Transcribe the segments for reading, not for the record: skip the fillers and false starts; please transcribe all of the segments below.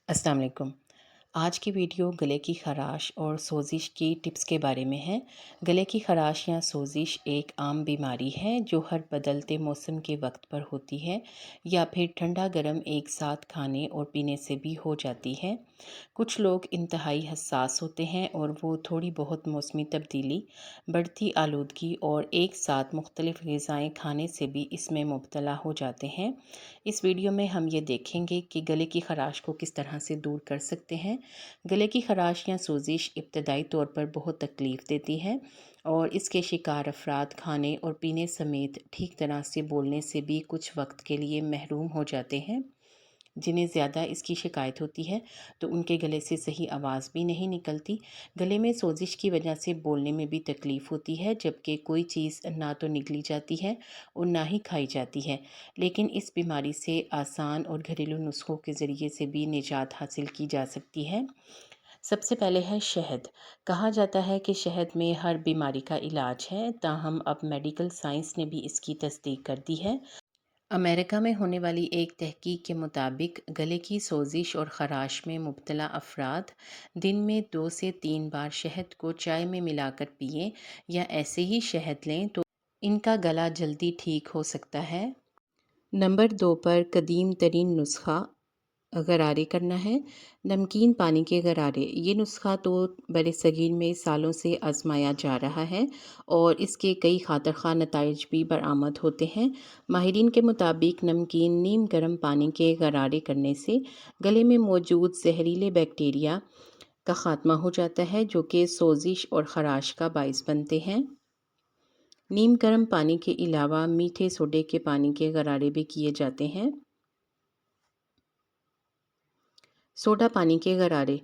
السلام علیکم۔ آج کی ویڈیو گلے کی خراش اور سوزش کی ٹپس کے بارے میں ہے۔ گلے کی خراش یا سوزش ایک عام بیماری ہے جو ہر بدلتے موسم کے وقت پر ہوتی ہے یا پھر ٹھنڈا گرم ایک ساتھ کھانے اور پینے سے بھی ہو جاتی ہے۔ کچھ لوگ انتہائی حساس ہوتے ہیں اور وہ تھوڑی بہت موسمی تبدیلی، بڑھتی آلودگی اور ایک ساتھ مختلف غذائیں کھانے سے بھی اس میں مبتلا ہو جاتے ہیں۔ اس ویڈیو میں ہم یہ دیکھیں گے کہ گلے کی خراش کو کس طرح سے دور کر سکتے ہیں۔ گلے کی خراش یا سوزش ابتدائی طور پر بہت تکلیف دیتی ہے اور اس کے شکار افراد کھانے اور پینے سمیت ٹھیک طرح سے بولنے سے بھی کچھ وقت کے لیے محروم ہو جاتے ہیں۔ جنہیں زیادہ اس کی شکایت ہوتی ہے تو ان کے گلے سے صحیح آواز بھی نہیں نکلتی۔ گلے میں سوزش کی وجہ سے بولنے میں بھی تکلیف ہوتی ہے، جبکہ کوئی چیز نہ تو نگلی جاتی ہے اور نہ ہی کھائی جاتی ہے، لیکن اس بیماری سے آسان اور گھریلو نسخوں کے ذریعے سے بھی نجات حاصل کی جا سکتی ہے۔ سب سے پہلے ہے شہد۔ کہا جاتا ہے کہ شہد میں ہر بیماری کا علاج ہے، تاہم اب میڈیکل سائنس نے بھی اس کی تصدیق کر دی ہے۔ امریکہ میں ہونے والی ایک تحقیق کے مطابق گلے کی سوزش اور خراش میں مبتلا افراد دن میں 2 سے 3 بار شہد کو چائے میں ملا کر پئیں یا ایسے ہی شہد لیں تو ان کا گلا جلدی ٹھیک ہو سکتا ہے۔ نمبر 2 پر قدیم ترین نسخہ غرارے کرنا ہے۔ نمکین پانی کے غرارے، یہ نسخہ تو برصغیر میں سالوں سے آزمایا جا رہا ہے اور اس کے کئی خاطر خواہ نتائج بھی برآمد ہوتے ہیں۔ ماہرین کے مطابق نمکین نیم گرم پانی کے غرارے کرنے سے گلے میں موجود زہریلے بیکٹیریا کا خاتمہ ہو جاتا ہے جو کہ سوزش اور خراش کا باعث بنتے ہیں۔ نیم گرم پانی کے علاوہ میٹھے سوڈے کے پانی کے غرارے بھی کیے جاتے ہیں۔ سوڈا پانی کے غرارے،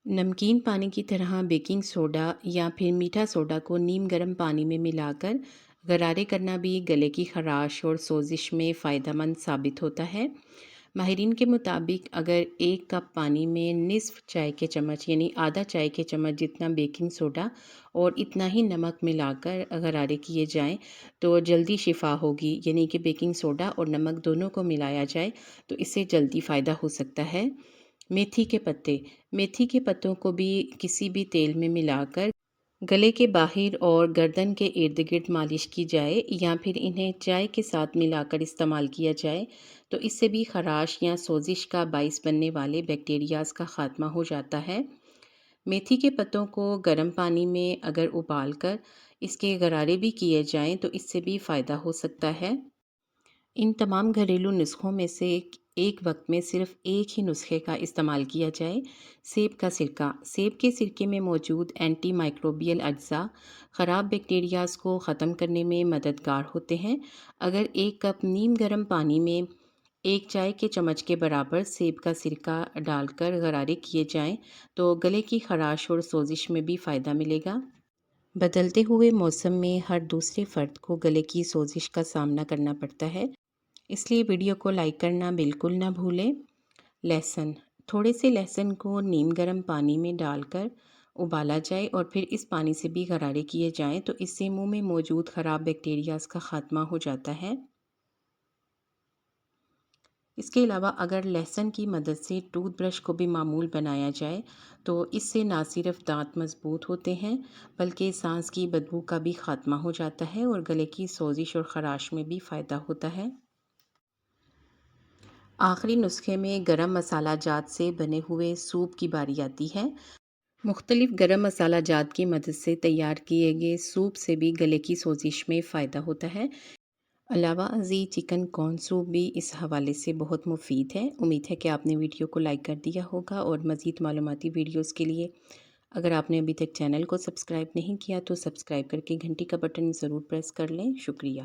نمکین پانی کی طرح بیکنگ سوڈا یا پھر میٹھا سوڈا کو نیم گرم پانی میں ملا کر غرارے کرنا بھی گلے کی خراش اور سوزش میں فائدہ مند ثابت ہوتا ہے۔ ماہرین کے مطابق اگر 1 کپ پانی میں نصف چائے کے چمچ یعنی آدھا چائے کے چمچ جتنا بیکنگ سوڈا اور اتنا ہی نمک ملا کر غرارے کیے جائیں تو جلدی شفا ہوگی، یعنی کہ بیکنگ سوڈا اور نمک دونوں کو ملایا جائے تو اس سے جلدی فائدہ ہو سکتا ہے۔ میتھی کے پتے، میتھی کے پتوں کو بھی کسی بھی تیل میں ملا کر گلے کے باہر اور گردن کے ارد گرد مالش کی جائے یا پھر انہیں چائے کے ساتھ ملا کر استعمال کیا جائے تو اس سے بھی خراش یا سوزش کا باعث بننے والے بیکٹیریاز کا خاتمہ ہو جاتا ہے۔ میتھی کے پتوں کو گرم پانی میں اگر ابال کر اس کے غرارے بھی کیے جائیں تو اس سے بھی فائدہ ہو سکتا ہے۔ ان تمام گھریلو نسخوں میں سے ایک وقت میں صرف ایک ہی نسخے کا استعمال کیا جائے۔ سیب کا سرکہ، سیب کے سرکے میں موجود اینٹی مائکروبیل اجزاء خراب بیکٹیریاز کو ختم کرنے میں مددگار ہوتے ہیں۔ اگر 1 کپ نیم گرم پانی میں 1 چائے کے چمچ کے برابر سیب کا سرکہ ڈال کر غرارے کیے جائیں تو گلے کی خراش اور سوزش میں بھی فائدہ ملے گا۔ بدلتے ہوئے موسم میں ہر دوسرے فرد کو گلے کی سوزش کا سامنا کرنا پڑتا ہے، اس لیے ویڈیو کو لائک کرنا بالکل نہ بھولیں۔ لہسن، تھوڑے سے لہسن کو نیم گرم پانی میں ڈال کر ابالا جائے اور پھر اس پانی سے بھی غرارے کیے جائیں تو اس سے منہ میں موجود خراب بیکٹیریاز کا خاتمہ ہو جاتا ہے۔ اس کے علاوہ اگر لہسن کی مدد سے ٹوتھ برش کو بھی معمول بنایا جائے تو اس سے نہ صرف دانت مضبوط ہوتے ہیں بلکہ سانس کی بدبو کا بھی خاتمہ ہو جاتا ہے اور گلے کی سوزش اور خراش میں بھی فائدہ ہوتا ہے۔ آخری نسخے میں گرم مسالہ جات سے بنے ہوئے سوپ کی باری آتی ہے۔ مختلف گرم مسالہ جات کی مدد سے تیار کیے گئے سوپ سے بھی گلے کی سوزش میں فائدہ ہوتا ہے۔ علاوہ ازیں چکن کورن سوپ بھی اس حوالے سے بہت مفید ہے۔ امید ہے کہ آپ نے ویڈیو کو لائک کر دیا ہوگا اور مزید معلوماتی ویڈیوز کے لیے اگر آپ نے ابھی تک چینل کو سبسکرائب نہیں کیا تو سبسکرائب کر کے گھنٹی کا بٹن ضرور پریس کر لیں۔ شکریہ۔